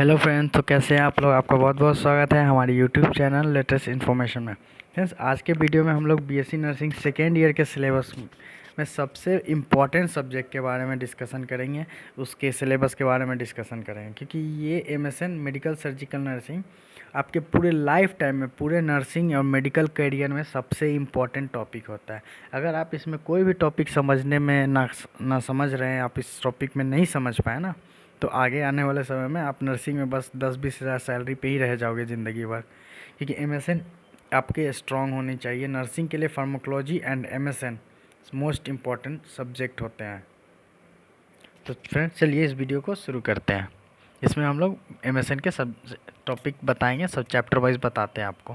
Hello friends, तो कैसे हैं आप लोग। आपका बहुत बहुत स्वागत है हमारे यूट्यूब चैनल लेटेस्ट इन्फॉर्मेशन में। फ्रेंड्स, आज के वीडियो में हम लोग बीएससी नर्सिंग सेकेंड ईयर के सिलेबस में सबसे इम्पॉर्टेंट सब्जेक्ट के बारे में डिस्कशन करेंगे, उसके सिलेबस के बारे में डिस्कशन करेंगे, क्योंकि ये एमएसएन मेडिकल सर्जिकल नर्सिंग आपके पूरे लाइफ टाइम में, पूरे नर्सिंग और मेडिकल करियर में सबसे इम्पॉर्टेंट टॉपिक होता है। अगर आप इसमें कोई भी टॉपिक समझने में ना समझ रहे हैं, आप इस टॉपिक में नहीं समझ पाए ना, तो आगे आने वाले समय में आप नर्सिंग में बस 10-20 हज़ार सैलरी पे ही रह जाओगे ज़िंदगी भर। क्योंकि एमएसएन आपके स्ट्रॉन्ग होनी चाहिए। नर्सिंग के लिए pharmacology and MSN most important subject होते हैं। तो फ्रेंड्स, चलिए इस वीडियो को शुरू करते हैं। इसमें हम लोग एमएसएन के सब टॉपिक बताएंगे, सब चैप्टर वाइज बताते हैं आपको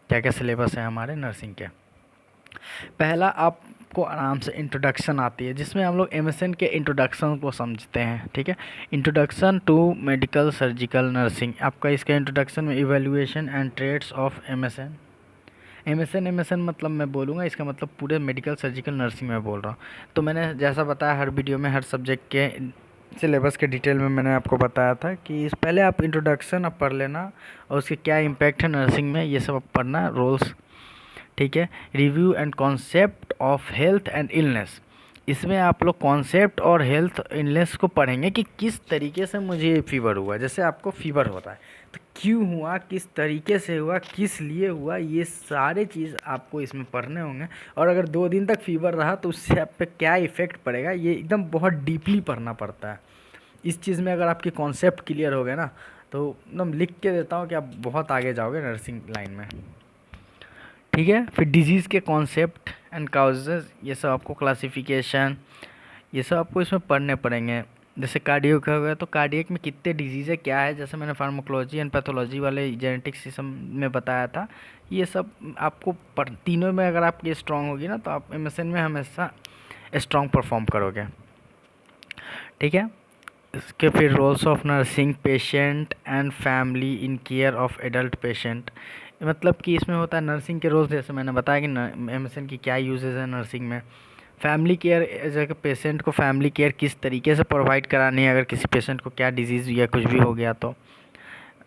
क्या क्या सिलेबस है हमारे नर्सिंग के। पहला आपको आराम से इंट्रोडक्शन आती है, जिसमें हम लोग एमएसएन के इंट्रोडक्शन को समझते हैं। ठीक है, introduction to medical surgical nursing. आपका इसका इंट्रोडक्शन में evaluation and trends of MSN. MSN मतलब मैं बोलूँगा, इसका मतलब पूरे मेडिकल सर्जिकल नर्सिंग में बोल रहा हूँ। तो मैंने जैसा बताया हर वीडियो में, हर सब्जेक्ट के सिलेबस के डिटेल में मैंने आपको बताया था कि इस पहले आप इंट्रोडक्शन आप पढ़ लेना और उसके क्या इम्पैक्ट है नर्सिंग में, ये सब आप पढ़ना, रोल्स। ठीक है, review and concept of health and illness. इसमें आप लोग कॉन्सेप्ट और हेल्थ इलनेस को पढ़ेंगे कि किस तरीके से मुझे ये फीवर हुआ। जैसे आपको फीवर होता है तो क्यों हुआ, किस तरीके से हुआ, किस लिए हुआ, ये सारे चीज़ आपको इसमें पढ़ने होंगे। और अगर 2 दिन तक फीवर रहा तो उससे आप पे क्या इफ़ेक्ट पड़ेगा, ये एकदम बहुत डीपली पढ़ना पड़ता है। इस चीज़ में अगर आपके कॉन्सेप्ट क्लियर हो गए ना, तो एकदम लिख के देता हूँ कि आप बहुत आगे जाओगे नर्सिंग लाइन में। ठीक है, फिर डिजीज़ के कॉन्सेप्ट एंड काउजेज, ये सब आपको क्लासिफिकेशन, ये सब आपको इसमें पढ़ने पड़ेंगे। जैसे कार्डियो का हो गया तो कार्डियक में कितने डिजीज़ है, क्या है, जैसे मैंने फार्माकोलॉजी एंड पैथोलॉजी वाले जेनेटिक सिस्टम में बताया था। ये सब आपको तीनों में अगर आपकी स्ट्रांग होगी ना, तो आप एमएसएन में हमेशा स्ट्रांग परफॉर्म करोगे। ठीक है, इसके फिर roles of nursing patient and family in care of adult patient. मतलब कि इसमें होता है नर्सिंग के रोल्स, जैसे मैंने बताया कि एमएसएन की क्या यूजेस है नर्सिंग में। फैमिली केयर, जैसे पेशेंट को फैमिली केयर किस तरीके से प्रोवाइड करानी है, अगर किसी पेशेंट को क्या डिजीज़ या कुछ भी हो गया तो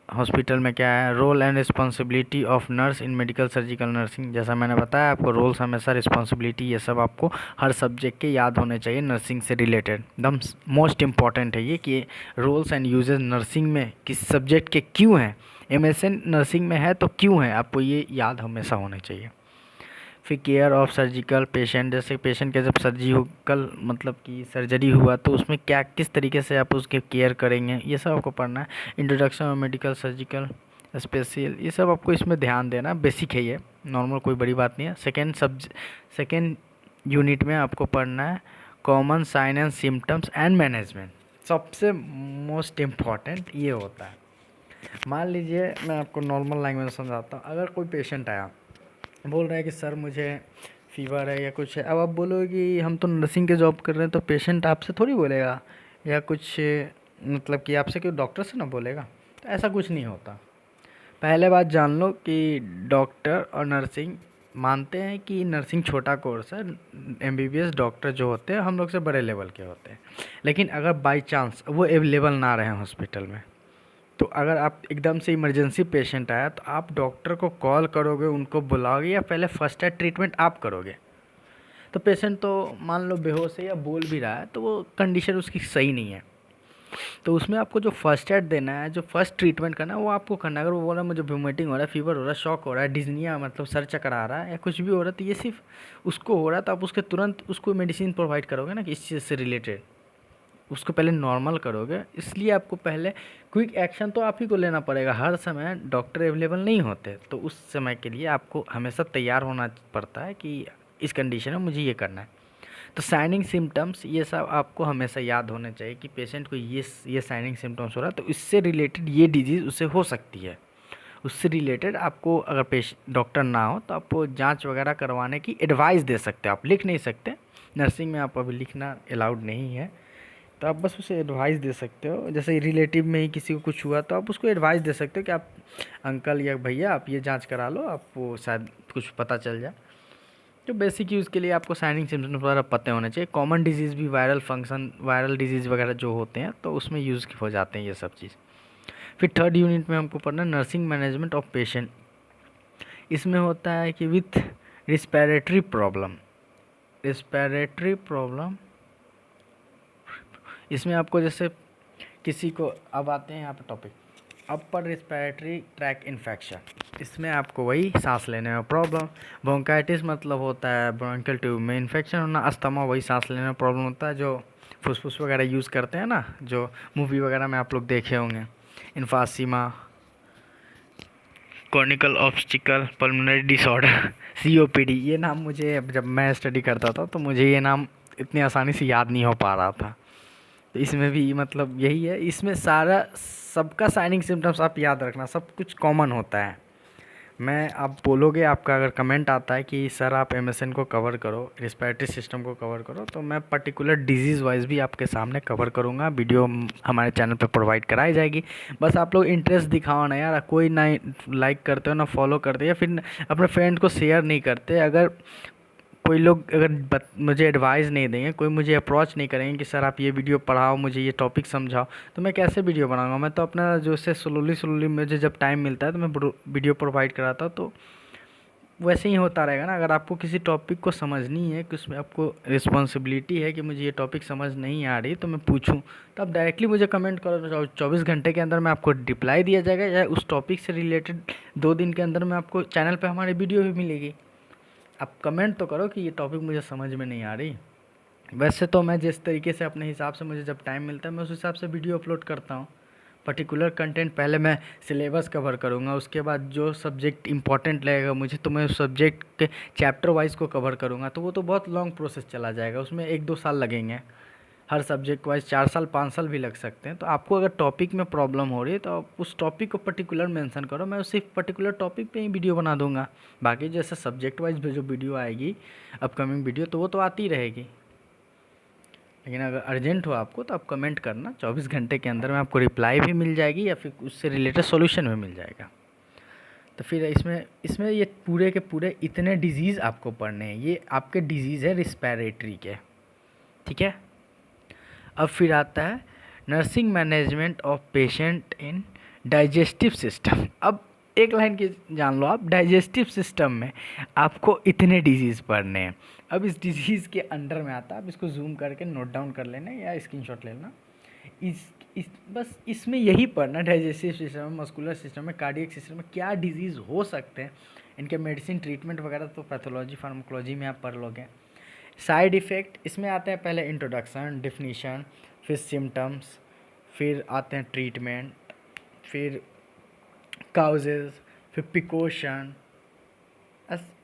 हॉस्पिटल में क्या है। Role and responsibility of nurse in medical surgical nursing, जैसा मैंने बताया आपको रोल्स हमेशा, रिस्पॉन्सिबिलिटी, ये सब आपको हर सब्जेक्ट के याद होने चाहिए नर्सिंग से रिलेटेड। एकदम मोस्ट इम्पॉर्टेंट है ये कि रोल्स एंड यूजेस नर्सिंग में किस सब्जेक्ट के क्यों हैं, एमएसएन नर्सिंग में है तो क्यों है, आपको ये याद हमेशा होने चाहिए। फिर केयर ऑफ सर्जिकल पेशेंट, जैसे पेशेंट के जब सर्जिकल मतलब कि सर्जरी हुआ तो उसमें क्या किस तरीके से आप उसके केयर करेंगे, ये सब आपको पढ़ना है। Introduction of medical surgical special, ये सब आपको इसमें ध्यान देना, बेसिक है ये, नॉर्मल कोई बड़ी बात नहीं है। सेकेंड यूनिट में आपको पढ़ना है common sign and symptoms and management. सबसे मोस्ट इम्पॉर्टेंट ये होता है। मान लीजिए मैं आपको नॉर्मल लैंग्वेज में समझाता हूँ। अगर कोई पेशेंट आया, बोल रहा है कि सर मुझे फीवर है या कुछ है, अब आप बोलोगे कि हम तो नर्सिंग के जॉब कर रहे हैं, तो पेशेंट आपसे थोड़ी बोलेगा या कुछ, मतलब कि आपसे क्यों डॉक्टर से ना बोलेगा, तो ऐसा कुछ नहीं होता। पहले बात जान लो कि डॉक्टर और नर्सिंग मानते हैं कि नर्सिंग छोटा कोर्स है, एमबीबीएस डॉक्टर जो होते हैं हम लोग से बड़े लेवल के होते हैं। लेकिन अगर बाई चांस वो अवेलेबल ना रहे हॉस्पिटल में, तो अगर आप एकदम से इमरजेंसी पेशेंट आया तो आप डॉक्टर को कॉल करोगे, उनको बुलाओगे, या पहले फर्स्ट एड ट्रीटमेंट आप करोगे। तो पेशेंट तो मान लो बेहोश है या बोल भी रहा है, तो वो कंडीशन उसकी सही नहीं है, तो उसमें आपको जो फर्स्ट एड देना है, जो फर्स्ट ट्रीटमेंट करना है, वो आपको करना है। अगर वो बोल रहा है मुझे वोमिटिंग हो रहा है, फीवर हो रहा है, शॉक हो रहा है, डिजनिया मतलब सर चक्कर आ रहा है या कुछ भी हो रहा है, तो ये सिर्फ उसको हो रहा है, तो आप उसके तुरंत उसको मेडिसिन प्रोवाइड करोगे ना कि इस चीज़ से रिलेटेड, उसको पहले नॉर्मल करोगे। इसलिए आपको पहले क्विक एक्शन तो आप ही को लेना पड़ेगा। हर समय डॉक्टर अवेलेबल नहीं होते, तो उस समय के लिए आपको हमेशा तैयार होना पड़ता है कि इस कंडीशन में मुझे ये करना है। तो साइनिंग सिम्टम्स, ये सब आपको हमेशा याद होने चाहिए कि पेशेंट को ये साइनिंग सिम्टम्स हो रहा है, तो इससे रिलेटेड ये डिजीज़ उससे हो सकती है। उससे रिलेटेड आपको अगर पेशेंट डॉक्टर ना हो तो आपको जांच वगैरह करवाने की एडवाइस दे सकते हो। आप लिख नहीं सकते, नर्सिंग में आप अभी लिखना अलाउड नहीं है, तो आप बस उसे एडवाइस दे सकते हो। जैसे रिलेटिव में ही किसी को कुछ हुआ तो आप उसको एडवाइस दे सकते हो कि आप अंकल या भैया आप ये जांच करा लो, आपको शायद कुछ पता चल जाए। तो बेसिक यूज़ के लिए आपको साइनिंग सिम्टम्स वगैरह पते होने चाहिए। कॉमन डिजीज़ भी वायरल डिजीज़ वगैरह जो होते हैं तो उसमें यूज़ हो जाते हैं ये सब चीज़। फिर थर्ड यूनिट में हमको पढ़ना है नर्सिंग मैनेजमेंट ऑफ पेशेंट। इसमें होता है कि विथ रिस्पिरेटरी प्रॉब्लम, इसमें आपको जैसे किसी को, अब आते हैं यहाँ पे टॉपिक अपर रिस्पिरेटरी ट्रैक इन्फेक्शन। इसमें आपको वही सांस लेने में प्रॉब्लम, ब्रोंकाइटिस मतलब होता है ब्रोंकियल ट्यूब में इन्फेक्शन होना, अस्थमा वही सांस लेने में प्रॉब्लम होता है जो फुसफुस वगैरह यूज़ करते हैं ना, जो मूवी वगैरह में आप लोग देखे होंगे। इन्फासिमा, कॉर्निकल ऑब्स्टिकल पल्मोनरी डिसऑर्डर, COPD, ये नाम मुझे जब मैं स्टडी करता था तो मुझे ये नाम इतनी आसानी से याद नहीं हो पा रहा था। तो इसमें भी मतलब यही है, इसमें सारा सबका साइनिंग सिम्टम्स आप याद रखना, सब कुछ कॉमन होता है। मैं आप बोलोगे, आपका अगर कमेंट आता है कि सर आप MSN को कवर करो, रिस्पिरेटरी सिस्टम को कवर करो, तो मैं पर्टिकुलर डिजीज़ वाइज भी आपके सामने कवर करूँगा। वीडियो हमारे चैनल पे प्रोवाइड कराई जाएगी। बस आप लोग इंटरेस्ट दिखाओ ना यार, कोई ना लाइक करते हो ना फॉलो करते या फिर अपने फ्रेंड को शेयर नहीं करते। अगर कोई लोग अगर मुझे एडवाइस नहीं देंगे, कोई मुझे अप्रोच नहीं करेंगे कि सर आप ये वीडियो पढ़ाओ, मुझे ये टॉपिक समझाओ, तो मैं कैसे वीडियो बनाऊंगा। मैं तो अपना जो से स्लोली मुझे जब टाइम मिलता है तो मैं वीडियो प्रोवाइड कराता हूँ। तो वैसे ही होता रहेगा ना। अगर आपको किसी टॉपिक को समझनी है कि उसमें आपको रिस्पॉन्सिबिलिटी है कि मुझे ये टॉपिक समझ नहीं आ रही तो मैं पूछूं, तो आप डायरेक्टली मुझे कमेंट करो, 24 घंटे के अंदर मैं आपको रिप्लाई दिया जाएगा, या उस टॉपिक से रिलेटेड 2 दिन के अंदर में आपको चैनल पर हमारी वीडियो भी मिलेगी। आप कमेंट तो करो कि ये टॉपिक मुझे समझ में नहीं आ रही। वैसे तो मैं जिस तरीके से अपने हिसाब से मुझे जब टाइम मिलता है मैं उस हिसाब से वीडियो अपलोड करता हूँ। पर्टिकुलर कंटेंट पहले मैं सिलेबस कवर करूँगा, उसके बाद जो सब्जेक्ट इंपॉर्टेंट लगेगा मुझे तो मैं उस सब्जेक्ट के चैप्टर वाइज को कवर करूँगा। तो वो तो बहुत लॉन्ग प्रोसेस चला जाएगा, उसमें 1-2 साल लगेंगे। हर सब्जेक्ट वाइज 4 साल 5 साल भी लग सकते हैं। तो आपको अगर टॉपिक में प्रॉब्लम हो रही है तो आप उस टॉपिक को पर्टिकुलर मेंशन करो, मैं उसी पर्टिकुलर टॉपिक पे ही वीडियो बना दूंगा। बाकी जैसे सब्जेक्ट वाइज जो वीडियो आएगी अपकमिंग वीडियो, तो वो तो आती रहेगी। लेकिन अगर अर्जेंट हो आपको तो आप कमेंट करना, 24 घंटे के अंदर में आपको रिप्लाई भी मिल जाएगी या फिर उससे रिलेटेड सॉल्यूशन भी मिल जाएगा। तो फिर इसमें ये पूरे के पूरे इतने डिजीज़ आपको पढ़ने हैं, ये आपके डिजीज़ है रिस्पिरेटरी के, ठीक है। अब फिर आता है nursing management of patient in digestive system. अब एक लाइन की जान लो आप, डाइजेस्टिव सिस्टम में आपको इतने डिजीज़ पढ़ने हैं। अब इस डिजीज़ के अंडर में आता है, आप इसको जूम करके नोट डाउन कर लेना या स्क्रीनशॉट ले लेना। बस इसमें यही पढ़ना, डाइजेस्टिव सिस्टम में, मस्कुलर सिस्टम में, कार्डियक सिस्टम में क्या डिजीज़ हो सकते हैं, इनके मेडिसिन ट्रीटमेंट वगैरह तो पैथोलॉजी फार्माकोलॉजी में आप पढ़ लोगे। साइड इफ़ेक्ट इसमें आते हैं पहले इंट्रोडक्शन, डिफिनीशन, फिर सिम्टम्स, फिर आते हैं ट्रीटमेंट, फिर काउजेज, फिर प्रिकॉशन,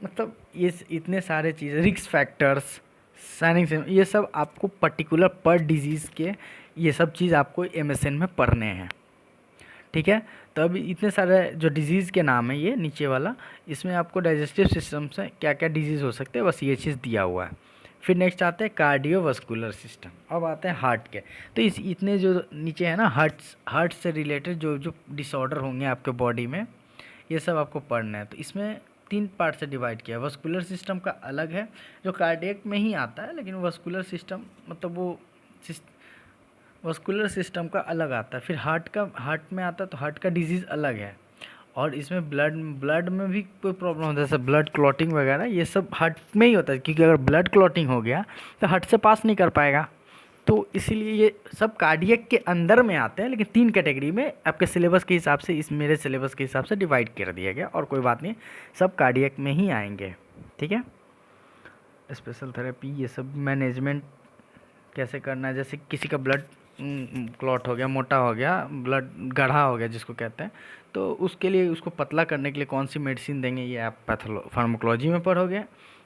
मतलब ये इतने सारे चीज़ें, रिस्क फैक्टर्स, साइनिंग सिम्टम्स, ये सब आपको पर्टिकुलर पर डिजीज़ के ये सब चीज़ आपको MSN में पढ़ने हैं, ठीक है। तो अभी इतने सारे जो डिजीज़ के नाम है ये नीचे वाला, इसमें आपको डाइजेस्टिव सिस्टम से क्या क्या डिजीज़ हो सकते हैं बस ये चीज़ दिया हुआ है। फिर नेक्स्ट आते हैं कार्डियोवास्कुलर सिस्टम, अब आते हैं हार्ट के। तो इतने जो नीचे है ना, हार्ट से रिलेटेड जो जो डिसऑर्डर होंगे आपके बॉडी में, ये सब आपको पढ़ना है। तो इसमें 3 पार्ट से डिवाइड किया है। वस्कुलर सिस्टम का अलग है जो कार्डियक में ही आता है, लेकिन वस्कुलर सिस्टम मतलब वो वस्कुलर सिस्टम का अलग आता है। फिर हार्ट में आता है तो हार्ट का डिजीज़ अलग है। और इसमें ब्लड में भी कोई प्रॉब्लम होता है, जैसे ब्लड क्लॉटिंग वगैरह, ये सब हार्ट में ही होता है, क्योंकि अगर ब्लड क्लॉटिंग हो गया तो हार्ट से पास नहीं कर पाएगा। तो इसीलिए ये सब कार्डियक के अंदर में आते हैं, लेकिन 3 कैटेगरी में आपके सिलेबस के हिसाब से, इस मेरे सिलेबस के हिसाब से डिवाइड कर दिया गया। और कोई बात नहीं, सब कार्डियक में ही आएंगे, ठीक है। स्पेशल थेरेपी, ये सब मैनेजमेंट कैसे करना है, जैसे किसी का ब्लड क्लॉट हो गया, मोटा हो गया, ब्लड गाढ़ा हो गया जिसको कहते हैं, तो उसके लिए, उसको पतला करने के लिए कौन सी मेडिसिन देंगे, ये आप फार्माकोलॉजी में पढ़ोगे।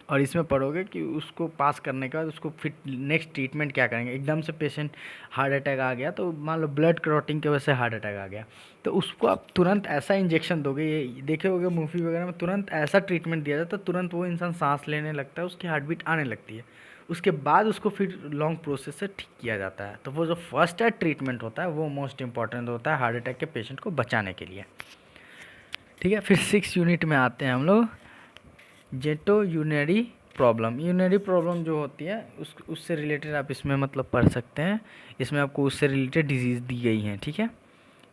और इसमें पढ़ोगे कि उसको पास करने के बाद उसको फिर नेक्स्ट ट्रीटमेंट क्या करेंगे। एकदम से पेशेंट हार्ट अटैक आ गया, तो मान लो ब्लड क्लॉटिंग की वजह से हार्ट अटैक आ गया, तो उसको आप तुरंत ऐसा इंजेक्शन दोगे, ये देखे होगे मूवी वगैरह में, तुरंत ऐसा ट्रीटमेंट दिया जाता है, तुरंत वो इंसान सांस लेने लगता है, उसकी हार्ट बीट आने लगती है। उसके बाद उसको फिर लॉन्ग प्रोसेस से ठीक किया जाता है। तो वो जो फर्स्ट एड ट्रीटमेंट होता है वो मोस्ट इंपॉर्टेंट होता है हार्ट अटैक के पेशेंट को बचाने के लिए, ठीक है। फिर 6 यूनिट में आते हैं हम लोग, जेटो यूरिनरी प्रॉब्लम। यूरिनरी प्रॉब्लम जो होती है उससे रिलेटेड आप इसमें मतलब पढ़ सकते हैं। इसमें आपको उससे रिलेटेड डिजीज़ दी गई हैं, ठीक है।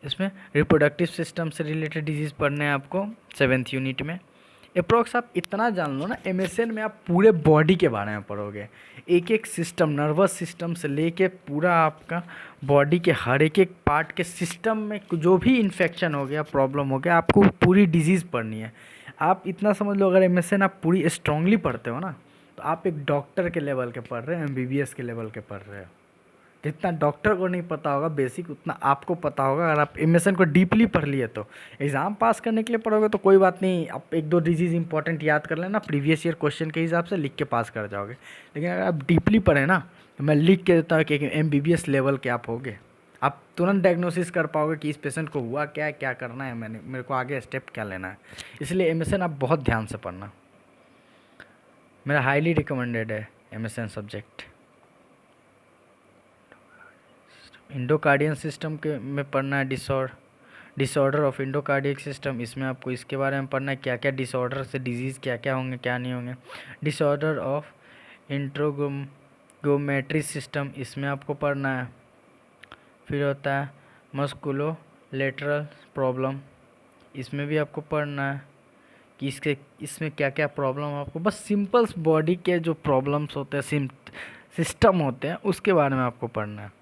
इसमें रिप्रोडक्टिव सिस्टम से रिलेटेड डिजीज़ पढ़ने हैं आपको 7th यूनिट में। अप्रॉक्स आप इतना जान लो ना, एमएसएन में आप पूरे बॉडी के बारे में पढ़ोगे, एक एक सिस्टम, नर्वस सिस्टम से लेके पूरा आपका बॉडी के हर एक एक पार्ट के सिस्टम में जो भी इन्फेक्शन हो गया, प्रॉब्लम हो गया, आपको पूरी डिजीज़ पढ़नी है। आप इतना समझ लो, अगर एमएसएन आप पूरी स्ट्रांगली पढ़ते हो ना, तो आप एक डॉक्टर के लेवल के पढ़ रहे हो, एमबीबीएस के लेवल के पढ़ रहे हो। जितना डॉक्टर को नहीं पता होगा बेसिक, उतना आपको पता होगा अगर आप एमएसएन को डीपली पढ़ लिए। तो एग्ज़ाम पास करने के लिए पढ़ोगे तो कोई बात नहीं, आप एक दो डिजीज़ इंपॉर्टेंट याद कर लेना, प्रीवियस ईयर क्वेश्चन के हिसाब से लिख के पास कर जाओगे। लेकिन अगर आप डीपली पढ़े ना, तो मैं लिख के देता हूँ कि एमबीबीएस लेवल के आप होगे। आप तुरंत डायग्नोसिस कर पाओगे कि इस पेशेंट को हुआ क्या है, क्या करना है, मेरे को आगे स्टेप क्या लेना है। इसलिए एमएसएन आप बहुत ध्यान से पढ़ना, मेरा हाईली रिकमेंडेड है एमएसएन सब्जेक्ट। इंडोकार्डियन सिस्टम के में पढ़ना है डिसऑर्डर ऑफ इंडोकार्डियक सिस्टम। इसमें आपको इसके बारे में पढ़ना है, क्या क्या डिसऑर्डर से डिजीज़ क्या क्या होंगे, क्या नहीं होंगे। डिसऑर्डर ऑफ इंट्रोगोमेट्री सिस्टम, इसमें आपको पढ़ना है। फिर होता है मस्कुलो लेटरल प्रॉब्लम, इसमें भी आपको पढ़ना है कि इसमें क्या क्या प्रॉब्लम आपको, बस सिंपल बॉडी के जो प्रॉब्लम्स होते हैं, सिस्टम होते हैं, उसके बारे में आपको पढ़ना है।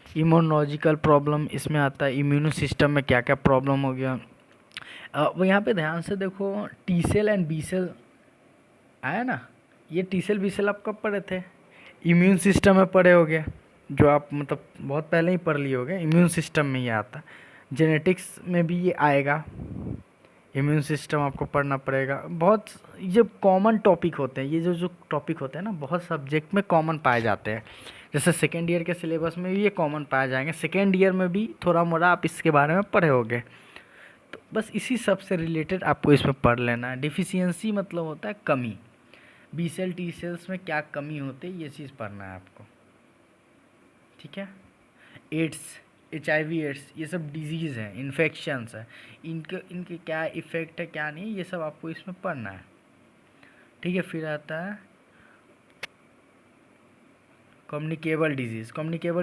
इम्यूनोलॉजिकल प्रॉब्लम इसमें आता है, इम्यून सिस्टम में क्या क्या प्रॉब्लम हो गया। वो यहाँ पे ध्यान से देखो, T cell and B cell आया ना, ये टी सेल बी सेल आप कब पढ़े थे? इम्यून सिस्टम में पढ़े होगे, जो आप मतलब बहुत पहले ही पढ़ लिए होगे। इम्यून सिस्टम में ये आता, जेनेटिक्स में भी ये आएगा, इम्यून सिस्टम आपको पढ़ना पड़ेगा। बहुत ये कॉमन टॉपिक होते हैं, ये जो टॉपिक होते हैं ना, बहुत सब्जेक्ट में कॉमन पाए जाते हैं। जैसे सेकेंड ईयर के सिलेबस में भी ये कॉमन पाए जाएंगे, सेकेंड ईयर में भी थोड़ा मोड़ा आप इसके बारे में पढ़े होगे। तो बस इसी सब से रिलेटेड आपको इसमें पढ़ लेना है। डिफिशियंसी मतलब होता है कमी, बी सेल टी सेल्स में क्या कमी होती है, ये चीज़ पढ़ना है आपको, ठीक है। एड्स, HIV एड्स, ये सब डिजीज़ हैं, इन्फेक्शंस है, इनके क्या इफ़ेक्ट है, क्या नहीं, ये सब आपको इसमें पढ़ना है, ठीक है। फिर आता है कम्युनिकेबल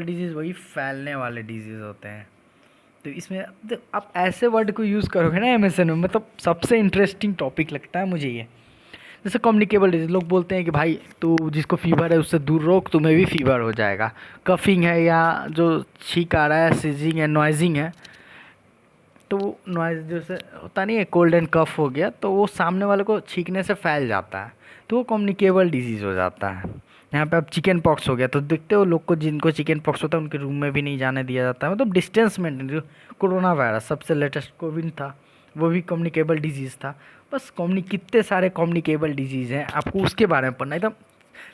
डिजीज़ वही फैलने वाले डिजीज़ होते हैं। तो इसमें आप ऐसे वर्ड को यूज़ करोगे ना एमएसएन में, मतलब सबसे इंटरेस्टिंग टॉपिक लगता है मुझे ये। जैसे कम्युनिकेबल डिजीज़, लोग बोलते हैं कि भाई तू जिसको फीवर है उससे दूर रोक, तुम्हें भी फीवर हो जाएगा। कफिंग है या जो छींक आ रहा है, सीजिंग है, नॉइजिंग है, तो नॉइज़ जैसे होता नहीं है, कोल्ड एंड कफ हो गया, तो वो सामने वाले को छींकने से फैल जाता है, तो वो कम्युनिकेबल डिजीज़ हो जाता है। यहाँ पे अब चिकन पॉक्स हो गया, तो देखते हो लोग को, जिनको चिकन पॉक्स होता है उनके रूम में भी नहीं जाने दिया जाता है, मतलब डिस्टेंस मेंटेन। जो कोरोना वायरस सबसे लेटेस्ट कोविड था, वो भी कम्युनिकेबल डिजीज़ था। बस कितने सारे कम्युनिकेबल डिजीज़ हैं, आपको उसके बारे में पढ़ना। एकदम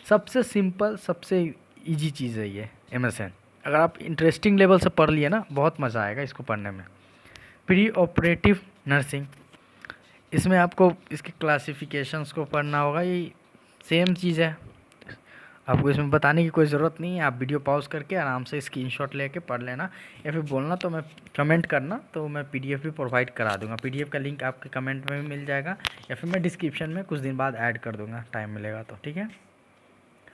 सबसे सिंपल, सबसे ईजी चीज़ है ये एमएसएन। अगर आप इंटरेस्टिंग लेवल से पढ़ लिए ना, बहुत मज़ा आएगा इसको पढ़ने में। प्री ऑपरेटिव नर्सिंग, इसमें आपको इसके क्लासिफिकेशंस को पढ़ना होगा। ये सेम चीज़ है, आपको इसमें बताने की कोई ज़रूरत नहीं है। आप वीडियो पॉज करके आराम से स्क्रीनशॉट लेके पढ़ लेना, या फिर बोलना तो मैं कमेंट करना, तो मैं PDF भी प्रोवाइड करा दूंगा। PDF का लिंक आपके कमेंट में भी मिल जाएगा, या फिर मैं डिस्क्रिप्शन में कुछ दिन बाद ऐड कर दूंगा, टाइम मिलेगा तो, ठीक है।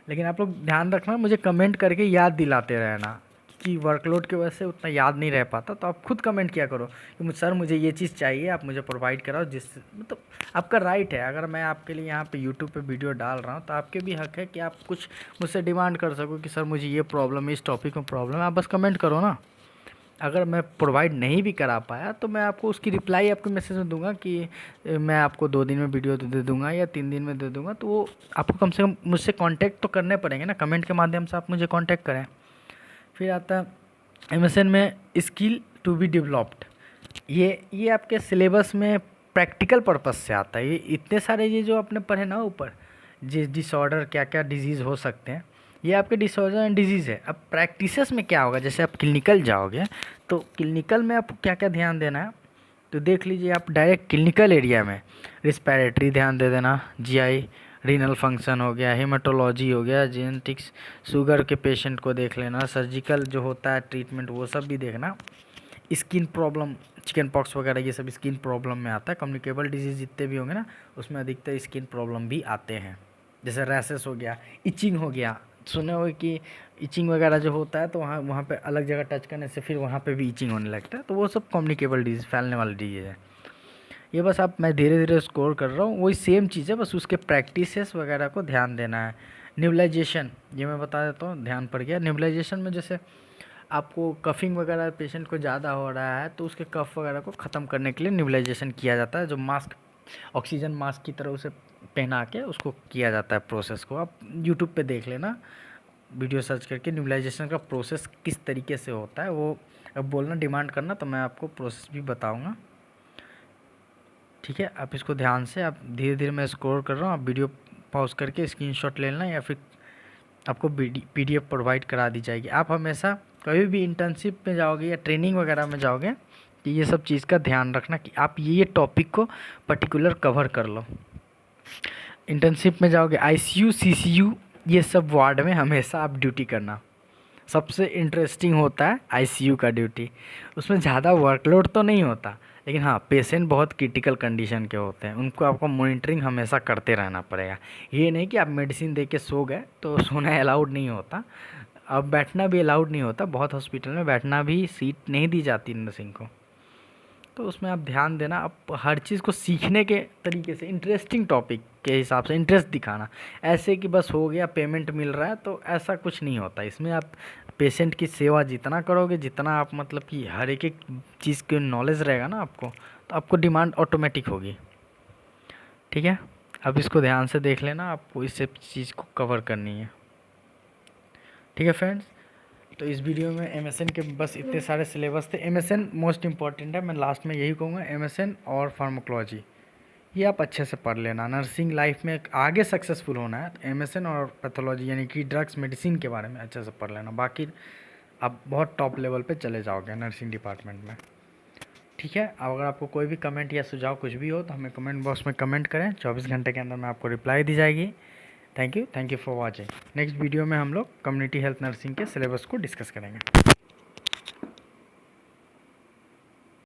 लेकिन आप लोग ध्यान रखना, मुझे कमेंट करके याद दिलाते रहना, कि वर्कलोड की वजह से उतना याद नहीं रह पाता। तो आप खुद कमेंट किया करो कि सर मुझे ये चीज़ चाहिए, आप मुझे प्रोवाइड कराओ, जिससे मतलब आपका राइट है। अगर मैं आपके लिए यहाँ पे यूट्यूब पे वीडियो डाल रहा हूँ, तो आपके भी हक है कि आप कुछ मुझसे डिमांड कर सको कि सर मुझे ये प्रॉब्लम है, इस टॉपिक में प्रॉब्लम है, आप बस कमेंट करो ना। अगर मैं प्रोवाइड नहीं भी करा पाया, तो मैं आपको उसकी रिप्लाई आपके मैसेज में दूंगा कि मैं आपको 2 दिन में वीडियो दे दूंगा या 3 दिन में दे दूंगा। तो वो आपको कम से कम मुझसे कांटेक्ट तो करने पड़ेंगे ना, कमेंट के माध्यम से आप मुझे कांटेक्ट करें। फिर आता है एमएसएन में स्किल टू बी डेवलप्ड, ये आपके सिलेबस में प्रैक्टिकल पर्पस से आता है। ये इतने सारे ये जो आपने पढ़े ना ऊपर, डिसऑर्डर क्या क्या डिजीज़ हो सकते हैं, ये आपके डिसऑर्डर एंड डिजीज़ है। अब प्रैक्टिसेस में क्या होगा, जैसे आप क्लिनिकल जाओगे, तो क्लिनिकल में आपको क्या क्या ध्यान देना है, तो देख लीजिए। आप डायरेक्ट क्लिनिकल एरिया में रिस्पिरेटरी ध्यान दे देना, GI, रीनल फंक्शन हो गया, हेमाटोलॉजी हो गया, जेनेटिक्स, शुगर के पेशेंट को देख लेना, सर्जिकल जो होता है ट्रीटमेंट वो सब भी देखना। स्किन प्रॉब्लम, चिकन पॉक्स वगैरह, ये सब स्किन प्रॉब्लम में आता है। कम्युनिकेबल डिजीज़ जितने भी होंगे ना, उसमें अधिकतर स्किन प्रॉब्लम भी आते हैं। जैसे रैसेस हो गया, इचिंग हो गया, सुने हो कि इचिंग वगैरह जो होता है तो वहाँ वहाँ पे अलग जगह टच करने से फिर वहाँ पे भी इचिंग होने लगता है, तो वो सब कम्युनिकेबल डिजीज़, फैलने वाली डिजीज़ है। ये बस आप मैं धीरे धीरे स्कोर कर रहा हूँ, वही सेम चीज़ है, बस उसके प्रैक्टिसेस वगैरह को ध्यान देना है। न्यूबलाइजेशन ये मैं बता देता हूँ, ध्यान पड़ गया। न्यूबलाइजेशन में जैसे आपको कफिंग वगैरह पेशेंट को ज़्यादा हो रहा है तो उसके कफ वगैरह को ख़त्म करने के लिए न्यूबलाइजेशन किया जाता है, जो मास्क, ऑक्सीजन मास्क की तरह उसे पहना के उसको किया जाता है। प्रोसेस को आप यूट्यूब पे देख लेना, वीडियो सर्च करके न्यूबलाइजेशन का प्रोसेस किस तरीके से होता है, वो अब बोलना, डिमांड करना, तो मैं आपको प्रोसेस भी बताऊँगा। ठीक है, आप इसको ध्यान से, आप धीरे धीरे मैं स्क्रॉल कर रहा हूँ, आप वीडियो पॉज करके स्क्रीनशॉट ले लेना या फिर आपको PDF प्रोवाइड करा दी जाएगी। आप हमेशा कभी भी इंटर्नशिप में जाओगे या ट्रेनिंग वगैरह में जाओगे कि ये सब चीज़ का ध्यान रखना कि आप ये टॉपिक को पर्टिकुलर कवर कर लो। इंटर्नशिप में जाओगे ICU CCU ये सब वार्ड में हमेशा आप ड्यूटी करना। सबसे इंटरेस्टिंग होता है ICU का ड्यूटी। उसमें ज़्यादा वर्कलोड तो नहीं होता, लेकिन हाँ पेशेंट बहुत क्रिटिकल कंडीशन के होते हैं, उनको आपको मॉनिटरिंग हमेशा करते रहना पड़ेगा। ये नहीं कि आप मेडिसिन दे के सो गए, तो सोना अलाउड नहीं होता। अब बैठना भी अलाउड नहीं होता, बहुत हॉस्पिटल में बैठना भी, सीट नहीं दी जाती नर्सिंग को। तो उसमें आप ध्यान देना, आप हर चीज़ को सीखने के तरीके से, इंटरेस्टिंग टॉपिक के हिसाब से इंटरेस्ट दिखाना। ऐसे कि बस हो गया पेमेंट मिल रहा है, तो ऐसा कुछ नहीं होता। इसमें आप पेशेंट की सेवा जितना करोगे, जितना आप मतलब कि हर एक एक चीज़ की नॉलेज रहेगा ना आपको, तो आपको डिमांड ऑटोमेटिक होगी। ठीक है, अब इसको ध्यान से देख लेना, आपको इस सब चीज़ को कवर करनी है। ठीक है फ्रेंड्स, तो इस वीडियो में MSN के बस इतने सारे सिलेबस थे। MSN मोस्ट इम्पॉर्टेंट है, मैं लास्ट में यही कहूँगा, MSN और फार्माकोलॉजी ये आप अच्छे से पढ़ लेना। नर्सिंग लाइफ में आगे सक्सेसफुल होना है तो MSN और पैथोलॉजी यानी कि ड्रग्स मेडिसिन के बारे में अच्छे से पढ़ लेना, बाकी आप बहुत टॉप लेवल पे चले जाओगे नर्सिंग डिपार्टमेंट में। ठीक है, अब अगर आपको कोई भी कमेंट या सुझाव कुछ भी हो तो हमें कमेंट बॉक्स में कमेंट करें, 24 घंटे के अंदर में आपको रिप्लाई दी जाएगी। Thank you for watching. Next video में हम लोग कम्युनिटी हेल्थ नर्सिंग के सिलेबस को डिस्कस करेंगे।